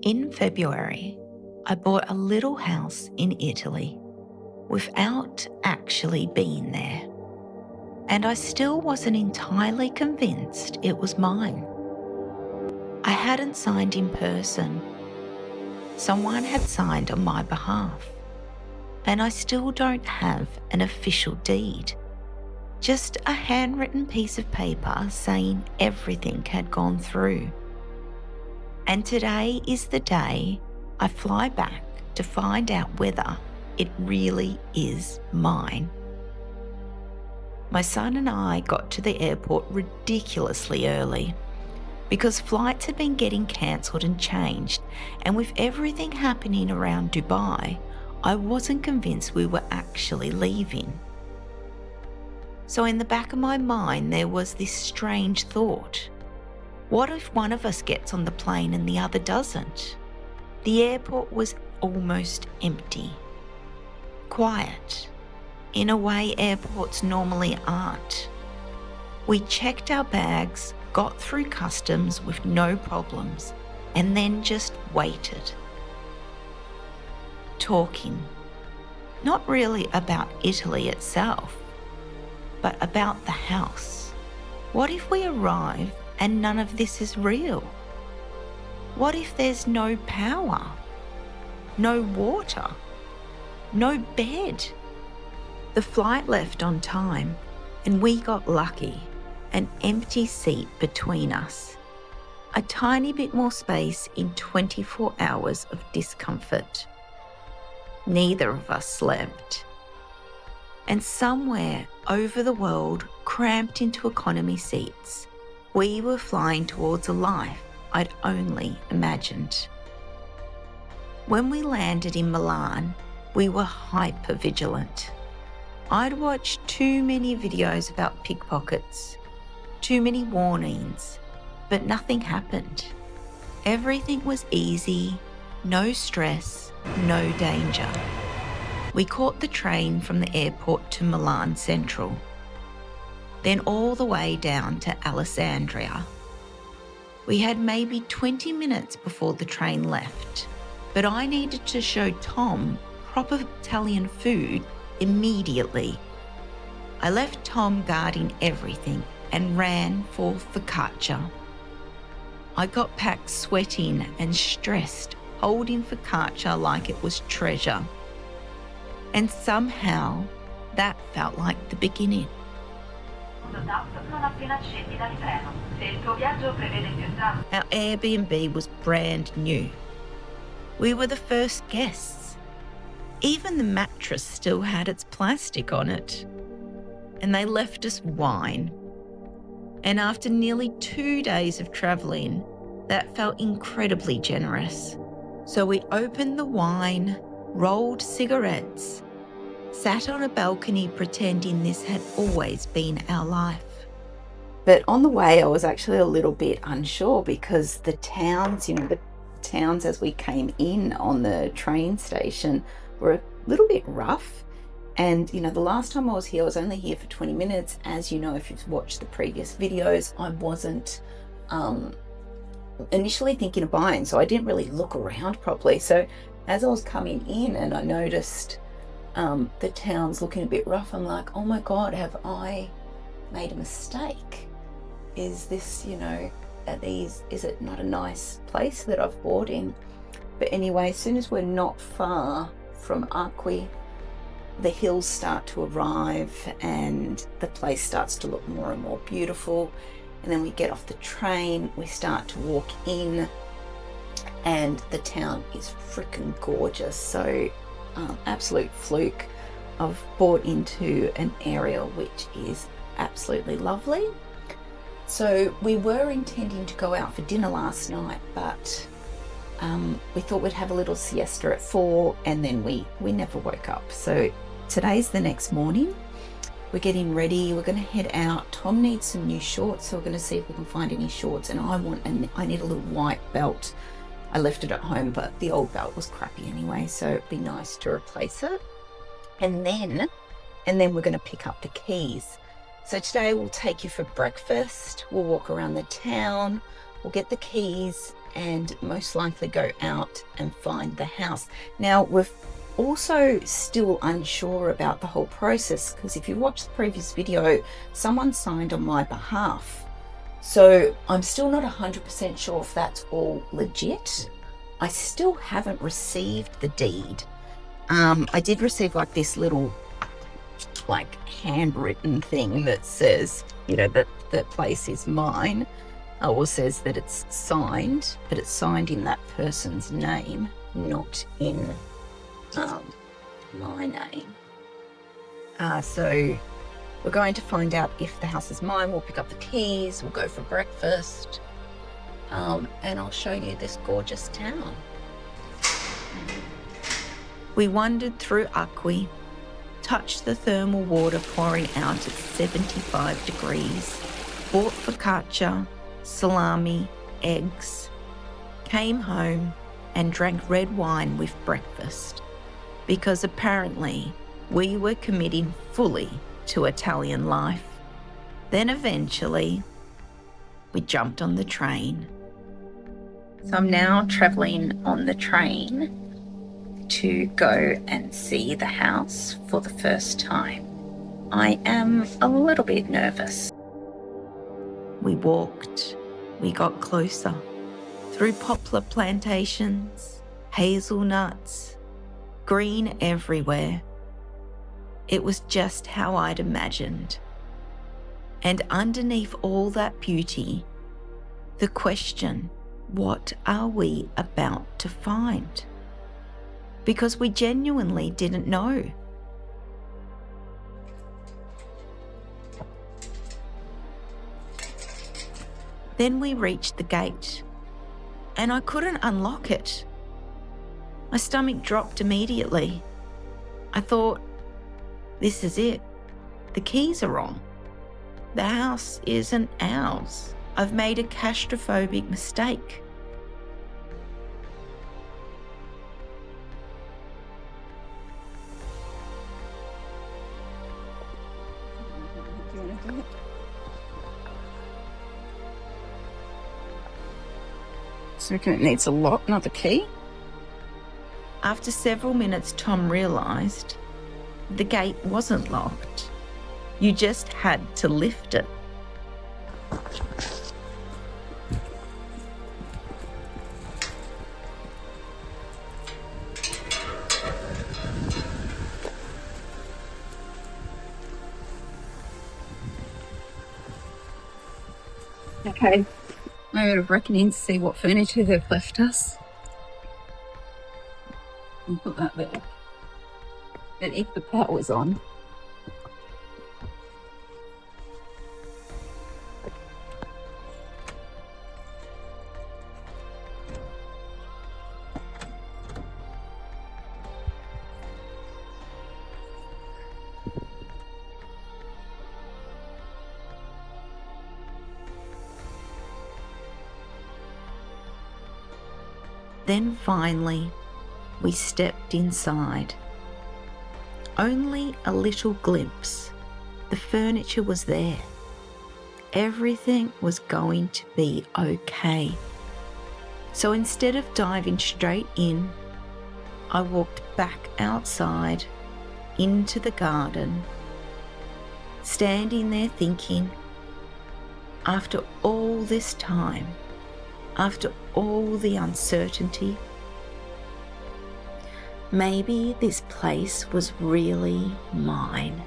In February, I bought a little house in Italy without actually being there, and I still wasn't entirely convinced it was mine. I hadn't signed in person. Someone had signed on my behalf, and I still don't have an official deed. Just a handwritten piece of paper saying everything had gone through. And today is the day I fly back to find out whether it really is mine. My son and I got to the airport ridiculously early because flights had been getting cancelled and changed, and with everything happening around Dubai, I wasn't convinced we were actually leaving. So in the back of my mind, there was this strange thought. What if one of us gets on the plane and the other doesn't? The airport was almost empty. Quiet, in a way airports normally aren't. We checked our bags, got through customs with no problems, and then just waited. Talking, not really about Italy itself, but about the house. What if we arrive and none of this is real? What if there's no power, no water, no bed? The flight left on time and we got lucky, an empty seat between us, a tiny bit more space in 24 hours of discomfort. Neither of us slept. And somewhere over the world, cramped into economy seats, we were flying towards a life I'd only imagined. When we landed in Milan, we were hyper-vigilant. I'd watched too many videos about pickpockets, too many warnings, but nothing happened. Everything was easy, no stress, no danger. We caught the train from the airport to Milan Central, then all the way down to Alessandria. We had maybe 20 minutes before the train left, but I needed to show Tom proper Italian food immediately. I left Tom guarding everything and ran for focaccia. I got packed sweating and stressed, holding focaccia like it was treasure. And somehow, that felt like the beginning. Our Airbnb was brand new. We were the first guests. Even the mattress still had its plastic on it. And they left us wine. And after nearly 2 days of travelling, that felt incredibly generous. So we opened the wine, rolled cigarettes, sat on a balcony pretending this had always been our life. But on the way, I was actually a little bit unsure because the towns, the towns as we came in on the train station were a little bit rough. And, the last time I was here, I was only here for 20 minutes. As you know, if you've watched the previous videos, I wasn't initially thinking of buying, so I didn't really look around properly. So as I was coming in and I noticed the town's looking a bit rough, I'm like, oh my God, have I made a mistake? Is this, is it not a nice place that I've bought in? But anyway, as soon as we're not far from Acqui, the hills start to arrive and the place starts to look more and more beautiful. And then we get off the train, we start to walk in, and the town is freaking gorgeous. So absolute fluke. I've bought into an area which is absolutely lovely. So we were intending to go out for dinner last night, but we thought we'd have a little siesta at 4, and then we never woke up. So today's the next morning. We're getting ready, we're going to head out. Tom needs some new shorts, so we're going to see if we can find any shorts. And I need a little white belt. I left it at home, but the old belt was crappy anyway, so it'd be nice to replace it. And then we're going to pick up the keys. So today we'll take you for breakfast, we'll walk around the town, we'll get the keys, and most likely go out and find the house. Now, we're also still unsure about the whole process, because if you watch the previous video, someone signed on my behalf. So I'm still not 100% sure if that's all legit. I still haven't received the deed. I did receive like this little like handwritten thing that says, you know, that the place is mine, or says that it's signed, but it's signed in that person's name, not in my name. So we're going to find out if the house is mine. We'll pick up the keys, we'll go for breakfast, and I'll show you this gorgeous town. We wandered through Akwi, touched the thermal water pouring out at 75 degrees, bought focaccia, salami, eggs, came home and drank red wine with breakfast, because apparently we were committing fully to Italian life. Then eventually we jumped on the train. So I'm now travelling on the train to go and see the house for the first time. I am a little bit nervous. We walked, we got closer, through poplar plantations, hazelnuts, green everywhere. It was just how I'd imagined. And underneath all that beauty, the question, what are we about to find? Because we genuinely didn't know. Then we reached the gate, and I couldn't unlock it. My stomach dropped immediately. I thought, this is it. The keys are wrong. The house isn't ours. I've made a claustrophobic mistake. So I reckon it needs a lock, not a key. After several minutes, Tom realised the gate wasn't locked. You just had to lift it. Okay, I'm going to reckoning to see what furniture they've left us. And put that there. And if the power's on, then finally, we stepped inside. Only a little glimpse. The furniture was there. Everything was going to be okay. So instead of diving straight in, I walked back outside into the garden, standing there thinking, after all this time, after all the uncertainty, maybe this place was really mine.